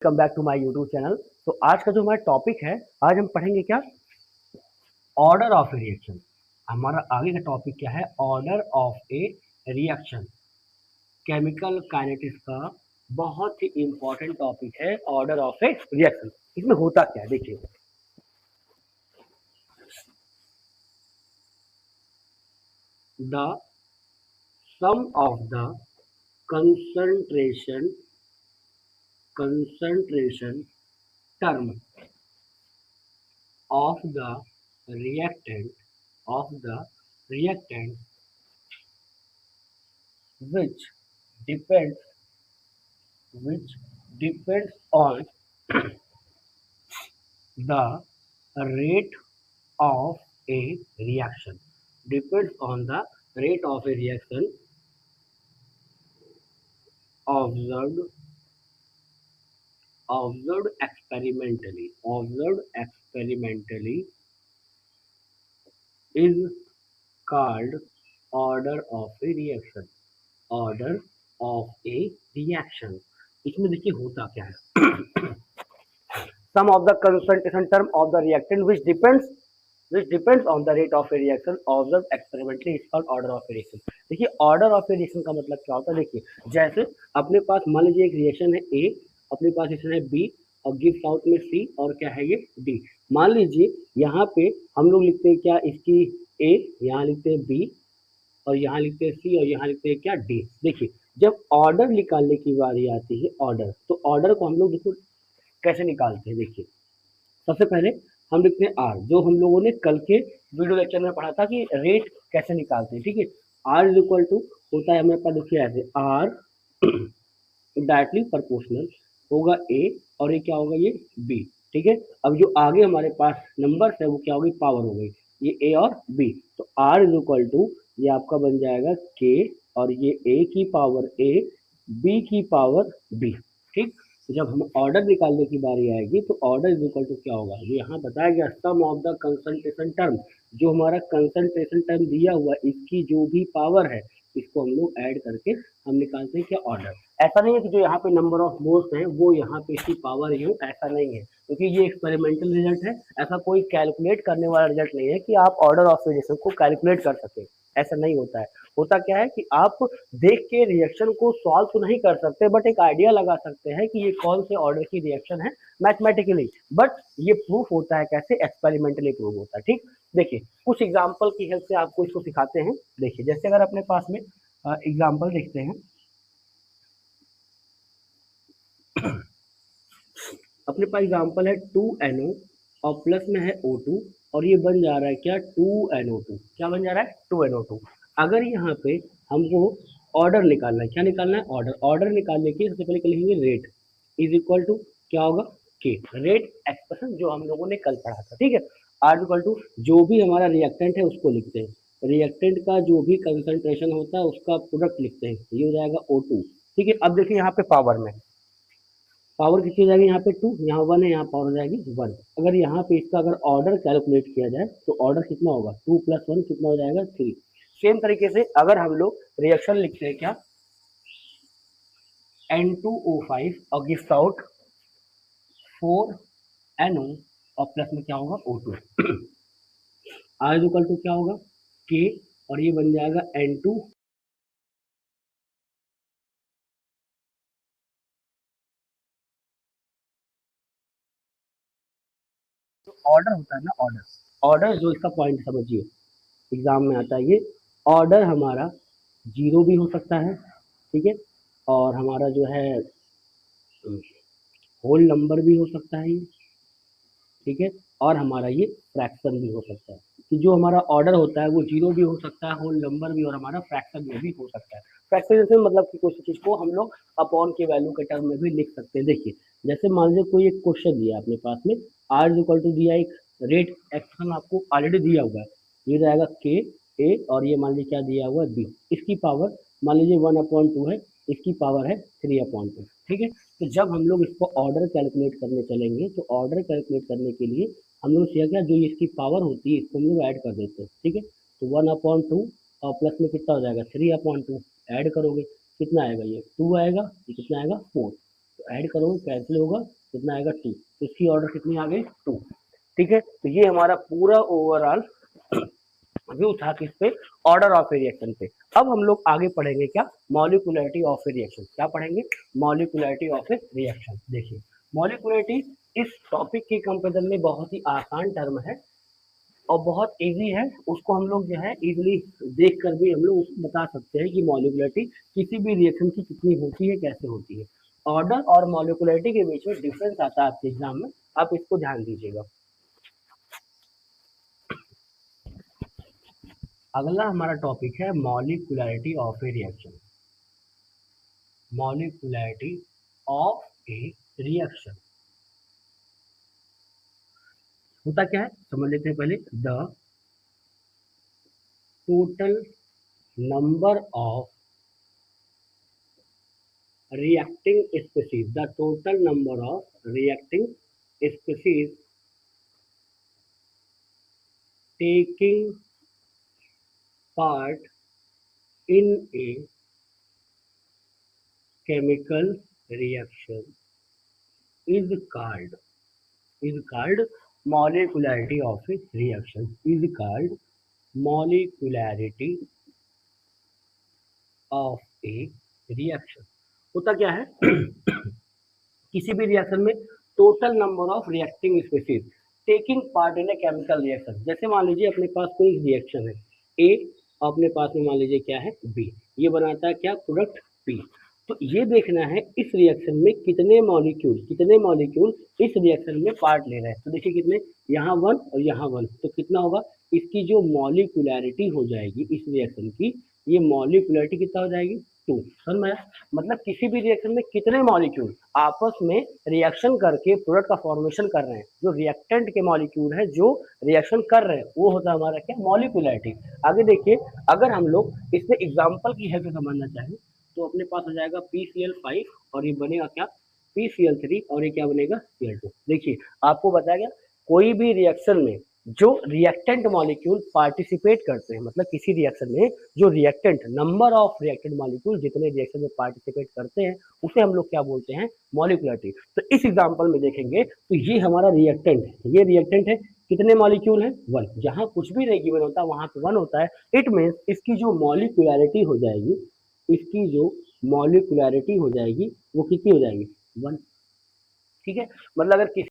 Welcome back to my YouTube channel. तो आज का जो हमारा टॉपिक है, आज हम पढ़ेंगे क्या, ऑर्डर ऑफ ए रिएक्शन। हमारा आगे का टॉपिक क्या है, order of a reaction. Chemical kinetics का बहुत ही इंपॉर्टेंट टॉपिक है ऑर्डर ऑफ ए रिएक्शन। इसमें होता क्या है देखिए, the sum of the concentration term of the reactant which depends on the rate of a reaction, depends on the rate of a reaction observed experimentally is called order of a reaction. Order of a reaction. इसमें देखिए होता क्या है, sum of the concentration term of the reactant which depends on the rate of a reaction observed experimentally is called order of a reaction। देखिए order of a reaction का मतलब क्या होता है, देखिए जैसे अपने पास मान लीजिए एक रिएक्शन है ए, अपने पास रिएक्शन है बी और गिव्स आउट में सी, और क्या है ये डी। मान लीजिए यहाँ पे हम लोग लिखते हैं क्या, इसकी ए, यहाँ लिखते हैं बी और यहाँ लिखते हैं सी और यहाँ लिखते हैं क्या डी। देखिए जब ऑर्डर निकालने की बारी आती है ऑर्डर, तो ऑर्डर को हम लोग देखो कैसे निकालते हैं। देखिए सबसे पहले हम लिखते हैं आर, जो हम लोगों ने कल के वीडियो लेक्चर में पढ़ा था कि रेट कैसे निकालते हैं। ठीक है, आर इज इक्वल टू होता है हमारे पास, देखिए ऐसे आर डायरेक्टली प्रोपोर्शनल होगा ए और ये क्या होगा ये बी। ठीक है, अब जो आगे हमारे पास नंबर है वो क्या होगी, पावर हो गई, ये ए और बी। तो आर इज इक्वल टू ये आपका बन जाएगा के और ये ए की पावर ए, बी की पावर बी। ठीक, तो जब हम ऑर्डर निकालने की बारी आएगी तो ऑर्डर इज इक्वल टू क्या होगा, जो यहाँ बताया गया सम ऑफ द कंसंट्रेशन टर्म, जो हमारा कंसंट्रेशन टर्म दिया हुआ इसकी जो भी पावर है इसको हम लोग ऐड करके हम निकालते हैं क्या ऑर्डर। ऐसा नहीं है कि जो यहाँ पे नंबर ऑफ मोल्स है वो यहाँ पे इसकी पावर ही हो, ऐसा नहीं है, क्योंकि ये एक्सपेरिमेंटल रिजल्ट है। ऐसा कोई कैलकुलेट करने वाला रिजल्ट नहीं है कि आप ऑर्डर ऑफ रिएक्शन को कैलकुलेट कर सके, ऐसा नहीं होता है। होता क्या है कि आप देख के रिएक्शन को सॉल्व तो नहीं कर सकते, बट एक आइडिया लगा सकते हैं कि ये कौन से ऑर्डर की रिएक्शन है मैथमेटिकली, बट ये प्रूफ होता है कैसे, एक्सपेरिमेंटली प्रूफ होता है। ठीक, देखिए कुछ एग्जाम्पल की हेल्प से आपको इसको सिखाते हैं। देखिए जैसे अगर अपने पास में एग्जाम्पल देखते हैं, अपने पास एग्जाम्पल है 2NO और प्लस में है O2 और ये बन जा रहा है क्या 2NO2। क्या बन जा रहा है 2NO2। अगर यहाँ पे हमको ऑर्डर निकालना है, क्या निकालना है ऑर्डर, ऑर्डर निकालने के सबसे पहले लिखेंगे रेट इज इक्वल टू क्या होगा के, रेट एक्सप्रेशन जो हम लोगों ने कल पढ़ा था। ठीक है, आर इक्वल टू जो भी हमारा रिएक्टेंट है उसको लिखते हैं, रिएक्टेंट का जो भी कंसंट्रेशन होता है उसका प्रोडक्ट लिखते हैं, ये हो जाएगा O2। ठीक है, अब देखिए यहाँ पे पावर में पावर कितनी हो जाएगी, यहाँ पे 2, यहाँ 1 है, यहाँ पावर हो जाएगी 1। अगर यहाँ पे इसका अगर ऑर्डर कैलकुलेट किया जाए तो ऑर्डर कितना होगा 2 + 1 कितना हो जाएगा 3। सेम तरीके से अगर हम लोग रिएक्शन लिखते हैं क्या N2O5 और गिव्स आउट 4NO और प्लस में क्या होगा O2, आर इक्वल टू क्या होगा के और ये बन जाएगा N2 जो ऑर्डर होता है ना, ऑर्डर ऑर्डर जो इसका पॉइंट समझिए एग्जाम में आता है, ये ऑर्डर हमारा 0 भी हो सकता है। ठीक है, और हमारा जो है होल नंबर भी हो सकता है ये। ठीक है, और हमारा ये फ्रैक्शन भी हो सकता है, कि जो हमारा ऑर्डर होता है वो 0 भी हो सकता है, होल नंबर भी, और हमारा फ्रैक्शन में भी हो सकता है। फ्रैक्शन से मतलब कि कोई चीज़ को हम लोग अपॉन के वैल्यू के टर्म में भी लिख सकते हैं। देखिए जैसे मान लीजिए कोई एक क्वेश्चन दिया अपने पास में, आर इक्वल टू दिया, एक रेट एक्सप्रेशन आपको ऑलरेडी दिया हुआ है, ये जाएगा के ए और ये मान लीजिए क्या दिया हुआ है बी, इसकी पावर मान लीजिए 1/2 है, इसकी पावर है 3/2। ठीक है, तो जब हम लोग इसको ऑर्डर कैलकुलेट करने चलेंगे तो ऑर्डर कैलकुलेट करने के लिए हम लोग क्या क्या जो इसकी पावर होती है इसको हम लोग ऐड कर देते हैं। ठीक है, तो 1/2 और प्लस में कितना हो जाएगा 3/2, ऐड करोगे कितना आएगा, ये 2 आएगा, ये कितना आएगा 4। तो ऐड करोगे कैंसिल होगा, कितना आएगा 2, तो इसकी ऑर्डर कितनी आ गई 2। ठीक है, तो ये हमारा पूरा ओवरऑल व्यू था किस पे, ऑर्डर ऑफ ए रिएक्शन पे। अब हम लोग आगे पढ़ेंगे क्या, मॉलिक्युलरिटी ऑफ ए रिएक्शन। क्या पढ़ेंगे, मॉलिक्युलरिटी ऑफ ए रिएक्शन। देखिए मॉलिक्युलरिटी इस टॉपिक के कंपेरिजन में बहुत ही आसान टर्म है और बहुत इजी है, उसको हम लोग जो है इजीली देख कर भी हम लोग उसको बता सकते हैं कि मॉलिक्युलरिटी किसी भी रिएक्शन की कितनी होती है, कैसे होती है। ऑर्डर और मॉलिक्युलरिटी के बीच में डिफरेंस आता है आपके एग्जाम में, आप इसको ध्यान दीजिएगा। अगला हमारा टॉपिक है molecularity of a reaction. Molecularity of a reaction होता क्या है समझ लेते हैं पहले। The total number of reacting species, the total number of reacting species taking part in a chemical reaction is called molecularity of a reaction, is called molecularity of a reaction। होता क्या है किसी भी रिएक्शन में total number of reacting species taking part in a chemical reaction. जैसे मान लीजिए अपने पास कोई रिएक्शन है ए, अपने पास में मान लीजिए क्या है बी, ये बनाता है क्या प्रोडक्ट पी। तो ये देखना है इस रिएक्शन में कितने मॉलिक्यूल इस रिएक्शन में पार्ट ले रहे हैं। तो देखिए कितने, यहाँ 1 और यहाँ 1, तो कितना होगा, इसकी जो मॉलिक्युलरिटी हो जाएगी इस रिएक्शन की, ये मॉलिक्युलरिटी कितना हो जाएगी 2। समझ में आया? मतलब किसी भी रिएक्शन में कितने मॉलिक्यूल आपस में रिएक्शन करके प्रोडक्ट का फॉर्मेशन कर रहे हैं, जो रिएक्टेंट के मॉलिक्यूल है जो रिएक्शन कर रहे हैं, वो होता है हमारा क्या, मॉलिक्युलरिटी। आगे देखिए, अगर हम लोग इसमें एग्जांपल की हेल्प से समझना चाहें तो अपने पास हो जाएगा PCl5 और ये बनेगा क्या PCl3 और ये क्या बनेगा Cl2। देखिए आपको बताया गया कोई भी रिएक्शन में जो रिएक्टेंट मॉलिक्यूल पार्टिसिपेट करते हैं, मतलब किसी रिएक्शन में जो reactant number of reactant molecule जितने रिएक्शन में पार्टिसिपेट करते हैं उसे हम लोग क्या बोलते हैं, मॉलिक्युलरिटी। तो इस एग्जांपल में देखेंगे तो ये हमारा रिएक्टेंट है, ये रिएक्टेंट है, कितने मॉलिक्यूल है 1, जहां कुछ भी नहीं गिवन होता वहां पे 1 होता है। इट मीन्स इसकी जो मॉलिक्युलरिटी हो जाएगी, इसकी जो मॉलिक्युलरिटी हो जाएगी वो कितनी हो जाएगी 1। ठीक है, मतलब अगर किसी